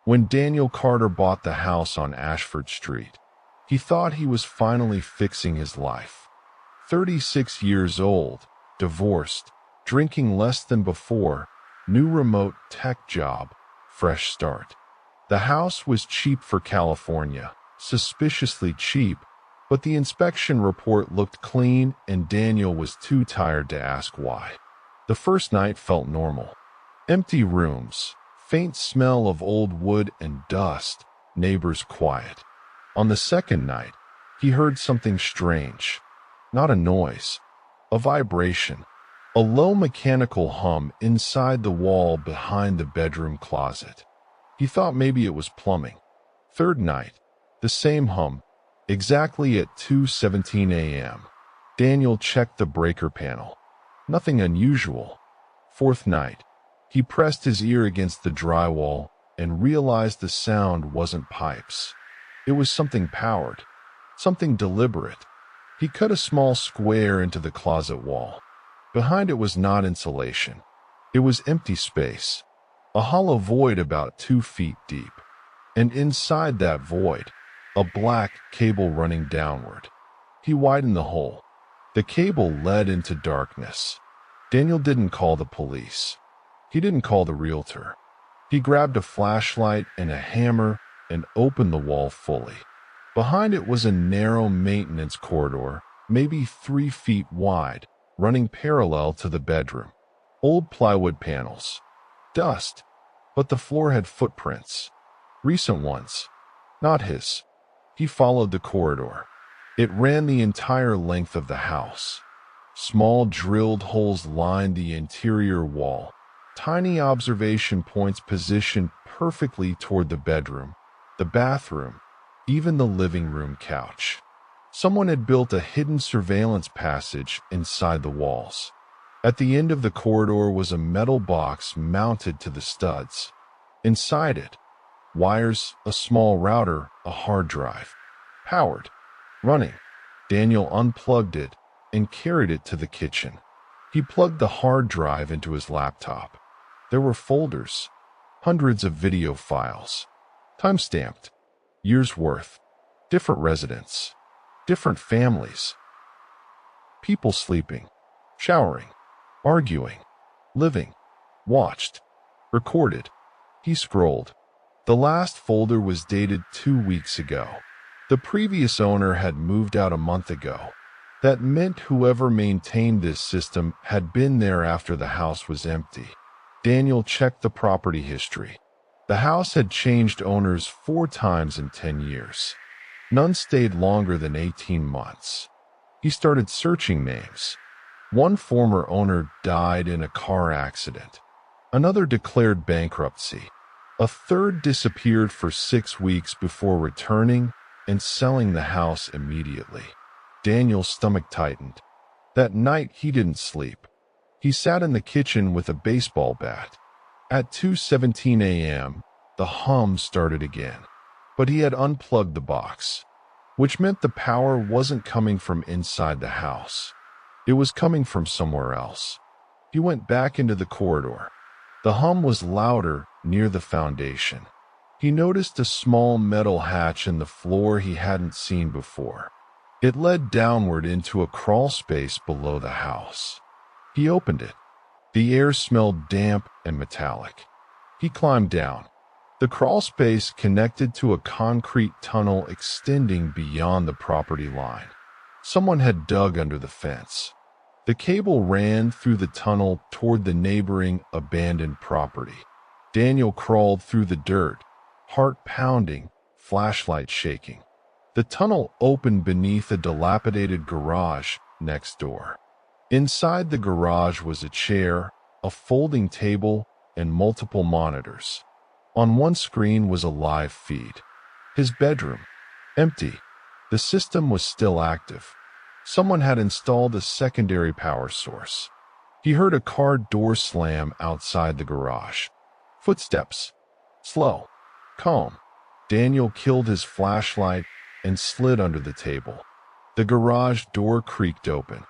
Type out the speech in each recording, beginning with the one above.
When Daniel Carter bought the house on Ashford Street, he thought he was finally fixing his life. 36 years old, divorced, drinking less than before, new remote tech job, fresh start. The house was cheap for California, suspiciously cheap, but the inspection report looked clean and Daniel was too tired to ask why. The first night felt normal. Empty rooms, faint smell of old wood and dust, neighbors quiet. On the second night, he heard something strange. Not a noise, a vibration, a low mechanical hum inside the wall behind the bedroom closet. He thought maybe it was plumbing. Third night, the same hum, exactly at 2:17 a.m. Daniel checked the breaker panel. Nothing unusual. Fourth night, he pressed his ear against the drywall and realized the sound wasn't pipes. It was something powered, something deliberate. He cut a small square into the closet wall. Behind it was not insulation. It was empty space, a hollow void about 2 feet deep. And inside that void, a black cable running downward. He widened the hole. The cable led into darkness. Daniel didn't call the police. He didn't call the realtor. He grabbed a flashlight and a hammer and opened the wall fully. Behind it was a narrow maintenance corridor, maybe 3 feet wide, running parallel to the bedroom. Old plywood panels. Dust. But the floor had footprints. Recent ones. Not his. He followed the corridor. It ran the entire length of the house. Small drilled holes lined the interior wall. Tiny observation points positioned perfectly toward the bedroom, the bathroom, even the living room couch. Someone had built a hidden surveillance passage inside the walls. At the end of the corridor was a metal box mounted to the studs. Inside it, wires, a small router, a hard drive. Powered. Running. Daniel unplugged it and carried it to the kitchen. He plugged the hard drive into his laptop. There were folders, hundreds of video files, time-stamped, years worth, different residents, different families, people sleeping, showering, arguing, living, watched, recorded. He scrolled. The last folder was dated 2 weeks ago. The previous owner had moved out a month ago. That meant whoever maintained this system had been there after the house was empty. Daniel checked the property history. The house had changed owners 4 times in 10 years. None stayed longer than 18 months. He started searching names. One former owner died in a car accident. Another declared bankruptcy. A third disappeared for 6 weeks before returning and selling the house immediately. Daniel's stomach tightened. That night he didn't sleep. He sat in the kitchen with a baseball bat. At 2:17 a.m., the hum started again. But he had unplugged the box, which meant the power wasn't coming from inside the house. It was coming from somewhere else. He went back into the corridor. The hum was louder near the foundation. He noticed a small metal hatch in the floor he hadn't seen before. It led downward into a crawl space below the house. He opened it. The air smelled damp and metallic. He climbed down. The crawl space connected to a concrete tunnel extending beyond the property line. Someone had dug under the fence. The cable ran through the tunnel toward the neighboring abandoned property. Daniel crawled through the dirt, heart pounding, flashlight shaking. The tunnel opened beneath a dilapidated garage next door. Inside the garage was a chair, a folding table, and multiple monitors. On one screen was a live feed. His bedroom, empty. The system was still active. Someone had installed a secondary power source. He heard a car door slam outside the garage. Footsteps. Slow. Calm. Daniel killed his flashlight and slid under the table. The garage door creaked open.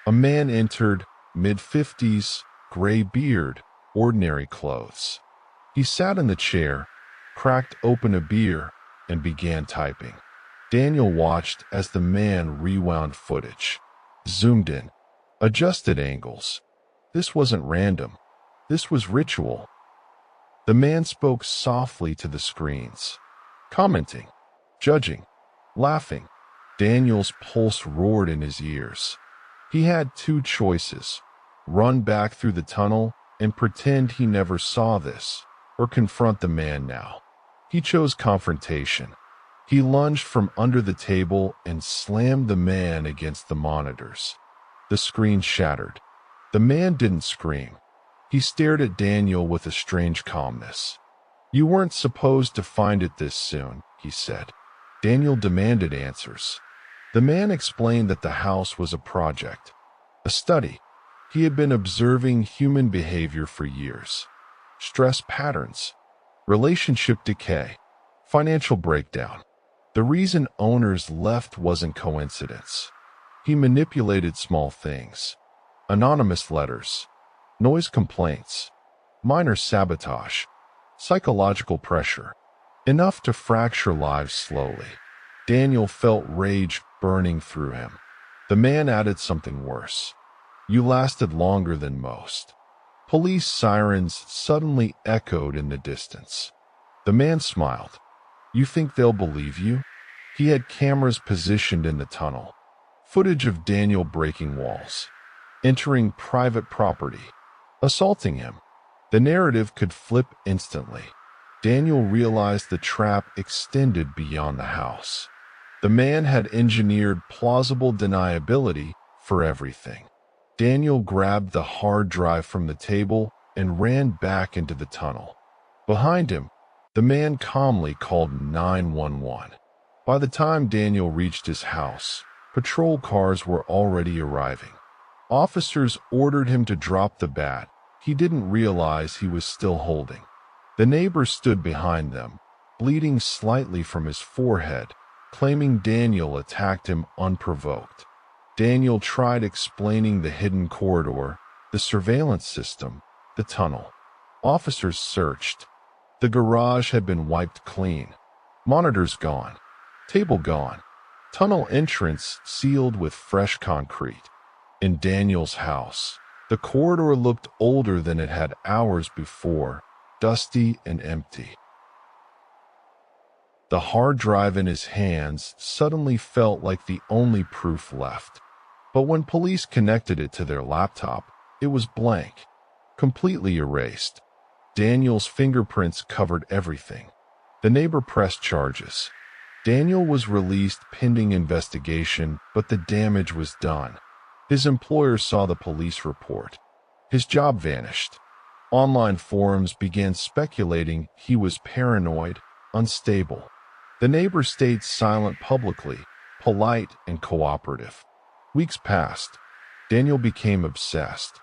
A man entered, mid-50s, gray beard, ordinary clothes. He sat in the chair, cracked open a beer, and began typing. Daniel watched as the man rewound footage, zoomed in, adjusted angles. This wasn't random. This was ritual. The man spoke softly to the screens, commenting, judging, laughing. Daniel's pulse roared in his ears. He had two choices: run back through the tunnel and pretend he never saw this, or confront the man now. He chose confrontation. He lunged from under the table and slammed the man against the monitors. The screen shattered. The man didn't scream. He stared at Daniel with a strange calmness. "You weren't supposed to find it this soon," he said. Daniel demanded answers. The man explained that the house was a project, a study. He had been observing human behavior for years. Stress patterns, relationship decay, financial breakdown. The reason owners left wasn't coincidence. He manipulated small things: anonymous letters, noise complaints, minor sabotage, psychological pressure, enough to fracture lives slowly. Daniel felt rage burning through him. The man added something worse. "You lasted longer than most." Police sirens suddenly echoed in the distance. The man smiled. "You think they'll believe you?" He had cameras positioned in the tunnel. Footage of Daniel breaking walls, entering private property, assaulting him. The narrative could flip instantly. Daniel realized the trap extended beyond the house. The man had engineered plausible deniability for everything. Daniel grabbed the hard drive from the table and ran back into the tunnel. Behind him, the man calmly called 911. By the time Daniel reached his house, patrol cars were already arriving. Officers ordered him to drop the bat he didn't realize he was still holding. The neighbor stood behind them, bleeding slightly from his forehead, claiming Daniel attacked him unprovoked. Daniel tried explaining the hidden corridor, the surveillance system, the tunnel. Officers searched. The garage had been wiped clean. Monitors gone. Table gone. Tunnel entrance sealed with fresh concrete. In Daniel's house, the corridor looked older than it had hours before, dusty and empty. The hard drive in his hands suddenly felt like the only proof left. But when police connected it to their laptop, it was blank, completely erased. Daniel's fingerprints covered everything. The neighbor pressed charges. Daniel was released pending investigation, but the damage was done. His employer saw the police report. His job vanished. Online forums began speculating he was paranoid, unstable. The neighbor stayed silent publicly, polite and cooperative. Weeks passed. Daniel became obsessed.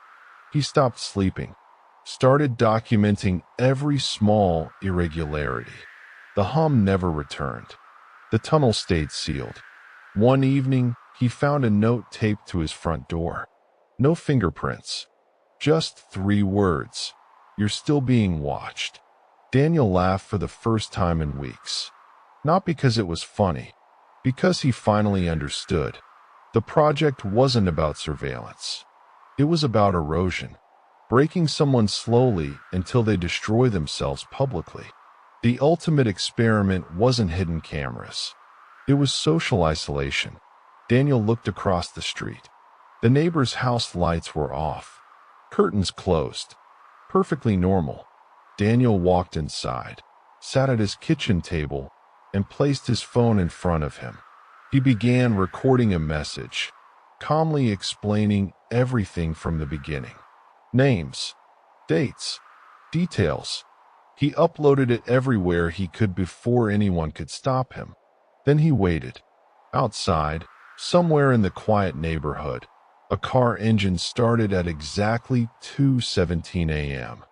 He stopped sleeping, started documenting every small irregularity. The hum never returned. The tunnel stayed sealed. One evening, he found a note taped to his front door. No fingerprints. Just 3 words. "You're still being watched." Daniel laughed for the first time in weeks. Not because it was funny, because he finally understood. The project wasn't about surveillance. It was about erosion, breaking someone slowly until they destroy themselves publicly. The ultimate experiment wasn't hidden cameras. It was social isolation. Daniel looked across the street. The neighbor's house lights were off. Curtains closed. Perfectly normal. Daniel walked inside, sat at his kitchen table, and placed his phone in front of him. He began recording a message, calmly explaining everything from the beginning. Names, dates, details. He uploaded it everywhere he could before anyone could stop him. Then he waited. Outside, somewhere in the quiet neighborhood, a car engine started at exactly 2:17 a.m.